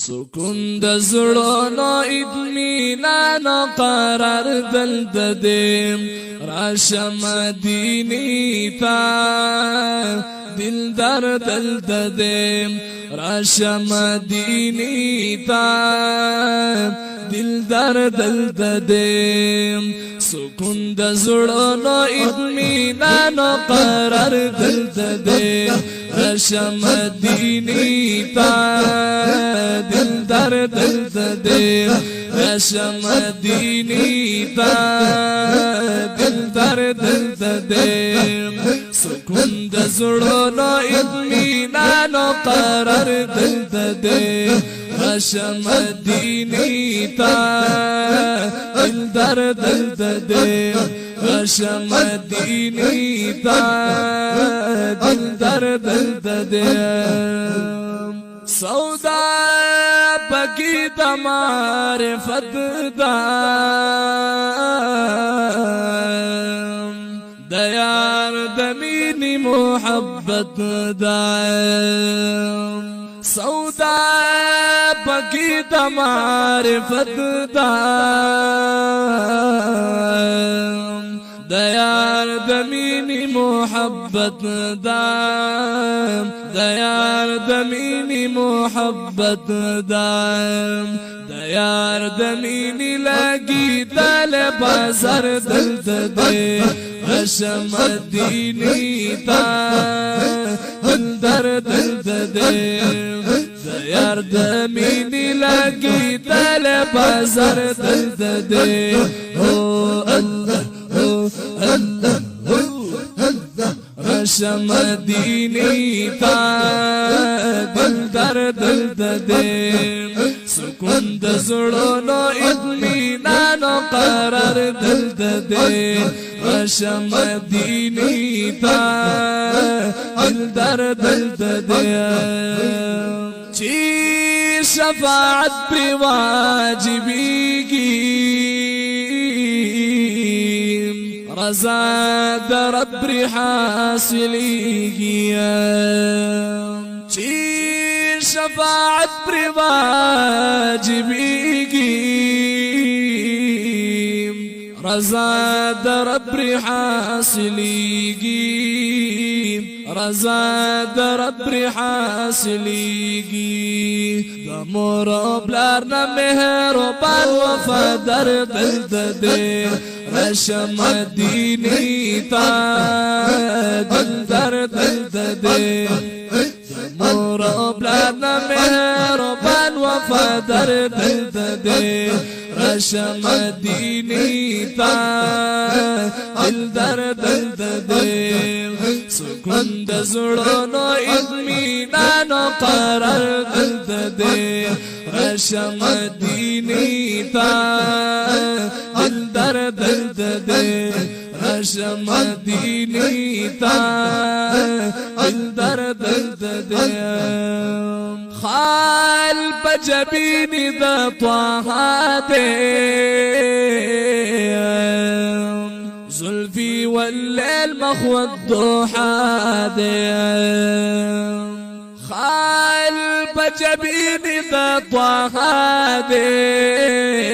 سکون د زړونو اطمینان قرار دلته دیم راشه مدینې ته دلدار دلته دیم راشه مدینې ته دلدار دلته دیم سکون د زړونو اطمینان قرار دلته دیم راشه مدینې ته دلدار دلته دیم راشه مدینې ته دلدار دلته دیم سکون د زړونو اطمینان قرار دلته دیم راشه مدینې ته دلدار دلته دیم راشه مدینې ته دلدار دلته دیم سودا پکی د معرفت دا د یار د مینې محبت دا سودا پکی د معرفت دا د یار د مینې محبت دا د یار د مینې محبت دا د یار د مینې لګي دل بازار دلته دی راشه مدینې ته دلدار دلته دی د یار د مینې لګي دل بازار دلته دی او الله راشه مدینې ته دلدار دلته دیم سکون د زړونو اطمینان قرار دلته دیم راشه مدینې ته دلدار دلته دیم چې شفاعت پرې واجبېږي رضا در رب حاصلېږي چې شفاعت پر واجبېږي رضا در رب حاصلېږي رضا در رب حاصلېږي د مور او پلار نه مهربان وفادار دلته دی راشه مدینې ته دلدار دلته دی مور او پلار نه مهربان وفادار دلته دی راشه مدینې ته دلدار دلته دی سکون د زړونو اطمینان قرار دلته دی راشه مدینې ته دلدار دلته دی راشه مدینې ته دلدار دلته دی خال بجبین د طه دی زلفي والليل مخوى الضحى دی خال بجبین د طه دی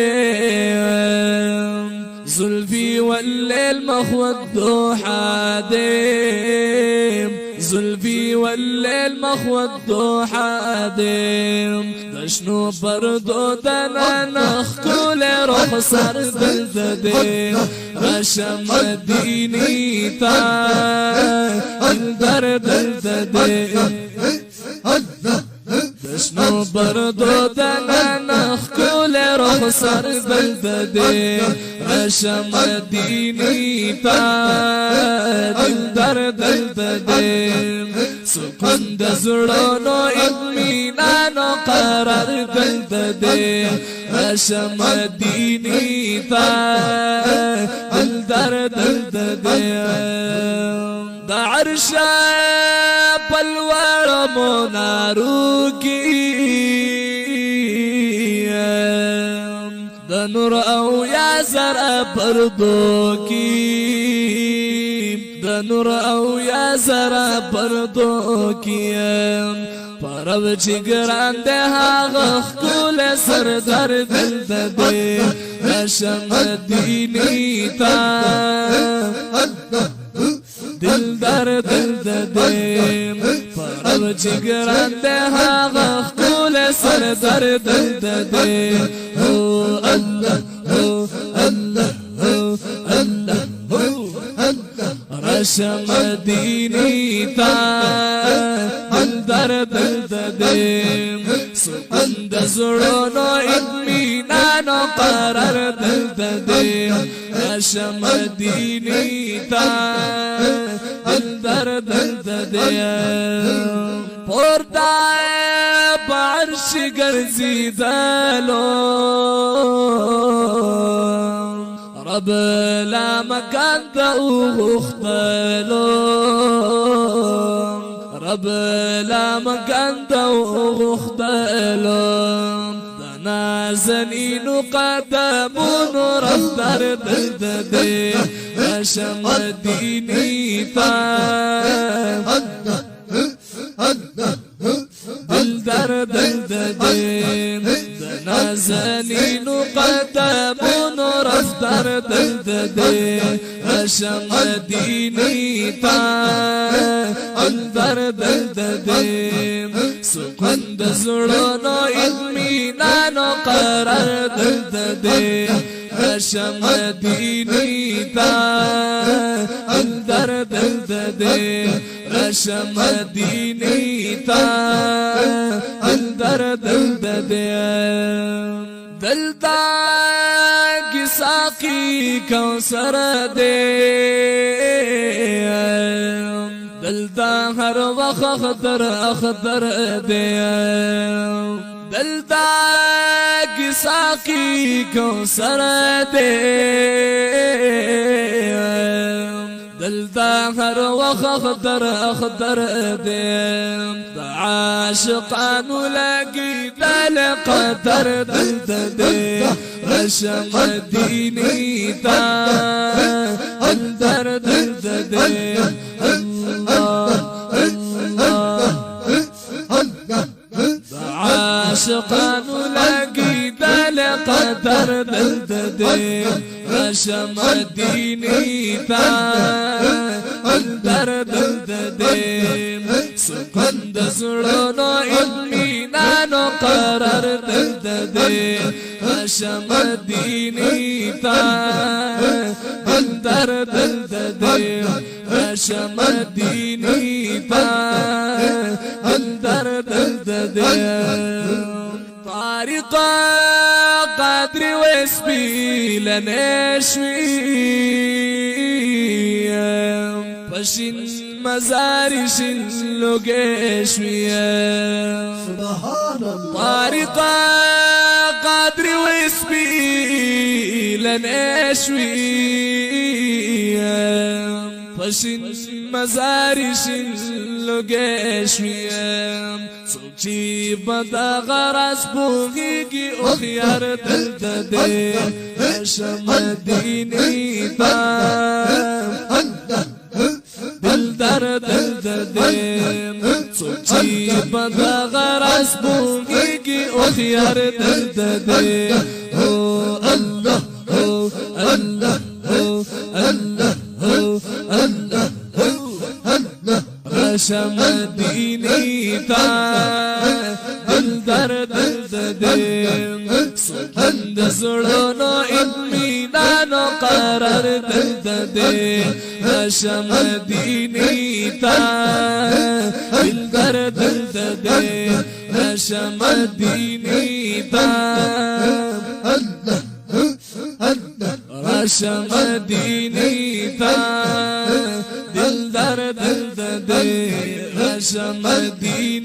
زلفي والليل مخوى الضحى ديم زلفي والليل مخوى الضحى ديم دشنو بردو دنا نخكول رخصر دلته ديم راشه مدینې ته دلدار دلته ديم دشنو بردو دنا نخكول رخصر دلته ديم راشه مدینې ته دلدار دلته دیم سکون د زړونو اطمینان قرار دلته دیم راشه مدینې ته دلدار دلته دیم د عرش په لوړو منارو کې د نور او یا زر پردو کی د نور او یا زرا پردو کیم پرب چی گران دے هاغ خکول سردار دل دے رشم مدینی تا دل در دل دے پرب چی گران دے هاغ خکول سردار دل دے اللہ اللہ اللہ رشم مدینی تا دل در دل دے سکون د زړونو اطمینان او قرار دل دے رشم مدینی تا دل در دل دے پورتا بعرش گرزیدلو رب لا مكان دوختلو رب لا مكان دوختلو دنا زنين قدمون رفتر دلددي رشم مديني تا دل در دل ددي دنا زنين قدمون رفتر دل ددي رشم مديني تا دل در دل ددي سکون د زړونو اطمینان او قرار دل ددي رشم مدینی تا دل در دل ددي رشم مدینی تا دل در دل ددي دلتا کی ساقی کوثر دے دلتا ہر وقت اختر اختر دے دلتا کی ساقی کوثر دے دلتا ہر وقت اختر اختر دے عاشقان لگی دل قدر دل دے رشم مدینی تا دل در دل دے عاشقان لگی دل قدر دل دے رشم مدینی تا دل در دل دے سکون د زړونو اطمینان او قرار دل دے رشم مدینی تا دل در دل دے رشم مدینی تا دل در دل دے طارق قدر واسبي لنشوي پشین مزاری شن لوگشوی سبحان الله طارق قدر واسبي لنشوي پشین مزاری شن لوگشوی سوچی بدا غرس بوگی او خیار دل دے رشم مدینی تا دل در دل دے سوچی بدا غرس بوگی او خیار دل دے اللہ اللہ اللہ اللہ رشم مدینی تا دل در دل دے سکون د زړونو اطمینان او قرار دل دے رشم مدینی تا دل در دل دے رشم مدینی تا رشم مدینی تا دل در دل دے رشم مدینی